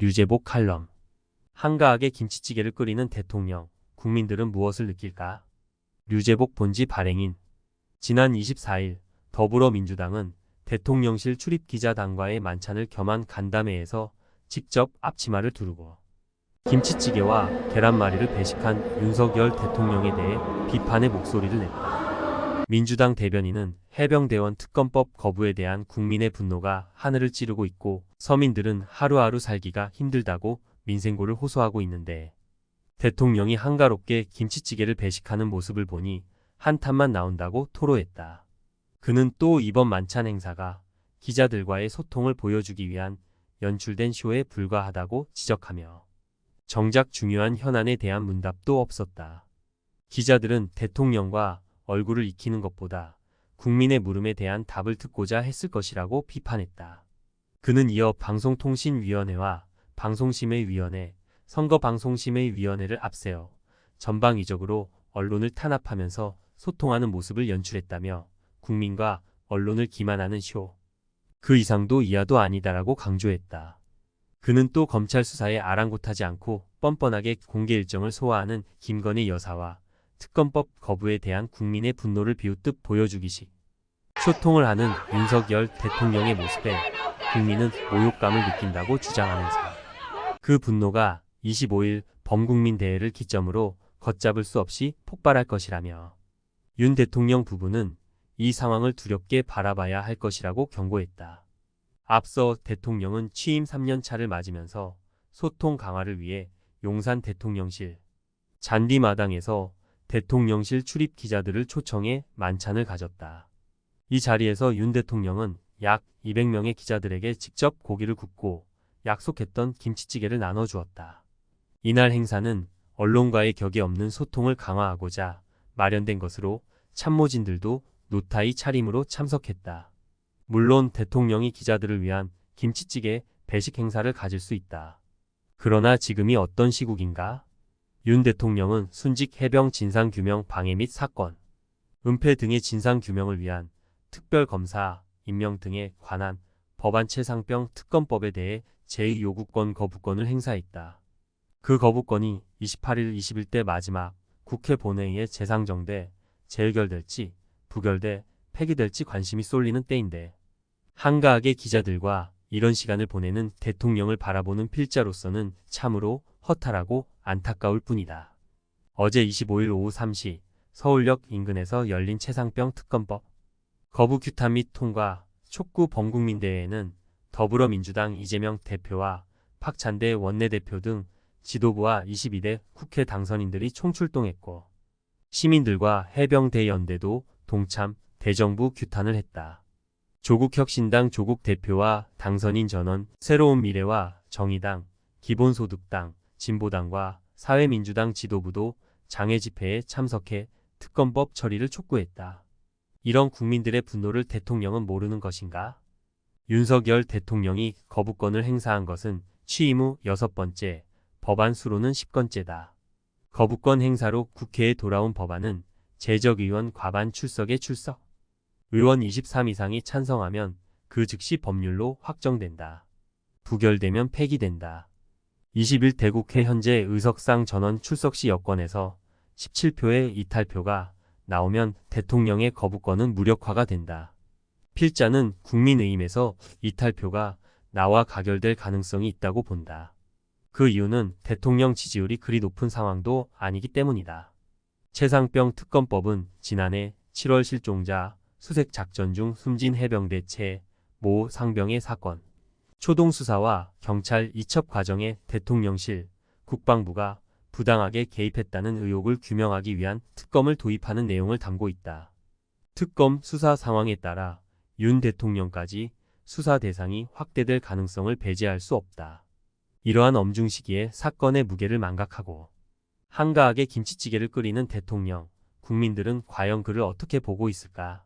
류제복 칼럼. 한가하게 김치찌개를 끓이는 대통령, 국민들은 무엇을 느낄까? 류제복 본지 발행인. 지난 24일 더불어민주당은 대통령실 출입기자단과의 만찬을 겸한 간담회에서 직접 앞치마를 두르고 김치찌개와 계란말이를 배식한 윤석열 대통령에 대해 비판의 목소리를 냈다. 민주당 대변인은 해병대원 특검법 거부에 대한 국민의 분노가 하늘을 찌르고 있고 서민들은 하루하루 살기가 힘들다고 민생고를 호소하고 있는데 대통령이 한가롭게 김치찌개를 배식하는 모습을 보니 한탄만 나온다고 토로했다. 그는 또 이번 만찬 행사가 기자들과의 소통을 보여주기 위한 연출된 쇼에 불과하다고 지적하며 정작 중요한 현안에 대한 문답도 없었다. 기자들은 대통령과 얼굴을 익히는 것보다 국민의 물음에 대한 답을 듣고자 했을 것이라고 비판했다. 그는 이어 방송통신위원회와 방송심의위원회, 선거방송심의위원회를 앞세워 전방위적으로 언론을 탄압하면서 소통하는 모습을 연출했다며 국민과 언론을 기만하는 쇼. 그 이상도 이하도 아니다라고 강조했다. 그는 또 검찰 수사에 아랑곳하지 않고 뻔뻔하게 공개 일정을 소화하는 김건희 여사와 특검법 거부에 대한 국민의 분노를 비웃듯 보여주기식 소통을 하는 윤석열 대통령의 모습에 국민은 모욕감을 느낀다고 주장하면서 그 분노가 25일 범국민 대회를 기점으로 걷잡을 수 없이 폭발할 것이라며 윤 대통령 부부는 이 상황을 두렵게 바라봐야 할 것이라고 경고했다. 앞서 대통령은 취임 3년 차를 맞으면서 소통 강화를 위해 용산 대통령실 잔디마당에서 대통령실 출입 기자들을 초청해 만찬을 가졌다. 이 자리에서 윤 대통령은 약 200명의 기자들에게 직접 고기를 굽고 약속했던 김치찌개를 나눠주었다. 이날 행사는 언론과의 격이 없는 소통을 강화하고자 마련된 것으로 참모진들도 노타이 차림으로 참석했다. 물론 대통령이 기자들을 위한 김치찌개 배식 행사를 가질 수 있다. 그러나 지금이 어떤 시국인가? 윤 대통령은 순직 해병 진상규명 방해 및 사건, 은폐 등의 진상규명을 위한 특별검사 임명 등에 관한 법안 최상병 특검법에 대해 제2요구권 거부권을 행사했다. 그 거부권이 28일 21대 마지막 국회 본회의에 재상정돼 재의결될지 부결돼 폐기될지 관심이 쏠리는 때인데 한가하게 기자들과 이런 시간을 보내는 대통령을 바라보는 필자로서는 참으로 허탈하고 안타까울 뿐이다. 어제 25일 오후 3시 서울역 인근에서 열린 최상병 특검법 거부 규탄 및 통과 촉구 범국민대회에는 더불어민주당 이재명 대표와 박찬대 원내대표 등 지도부와 22대 국회 당선인들이 총출동했고 시민들과 해병대연대도 동참 대정부 규탄을 했다. 조국혁신당 조국 대표와 당선인 전원, 새로운 미래와 정의당, 기본소득당, 진보당과 사회민주당 지도부도 장애 집회에 참석해 특검법 처리를 촉구했다. 이런 국민들의 분노를 대통령은 모르는 것인가? 윤석열 대통령이 거부권을 행사한 것은 취임 후 6번째, 법안 수로는 10건째다. 거부권 행사로 국회에 돌아온 법안은 재적의원 과반 출석에 출석. 의원 23 이상이 찬성하면 그 즉시 법률로 확정된다. 부결되면 폐기된다. 20일 대국회 현재 의석상 전원 출석 시 여권에서 17표의 이탈표가 나오면 대통령의 거부권은 무력화가 된다. 필자는 국민의힘에서 이탈표가 나와 가결될 가능성이 있다고 본다. 그 이유는 대통령 지지율이 그리 높은 상황도 아니기 때문이다. 최상병 특검법은 지난해 7월 실종자 수색 작전 중 숨진 해병대 채 모 상병의 사건, 초동수사와 경찰 이첩 과정에 대통령실, 국방부가 부당하게 개입했다는 의혹을 규명하기 위한 특검을 도입하는 내용을 담고 있다. 특검 수사 상황에 따라 윤 대통령까지 수사 대상이 확대될 가능성을 배제할 수 없다. 이러한 엄중 시기에 사건의 무게를 망각하고 한가하게 김치찌개를 끓이는 대통령, 국민들은 과연 그를 어떻게 보고 있을까?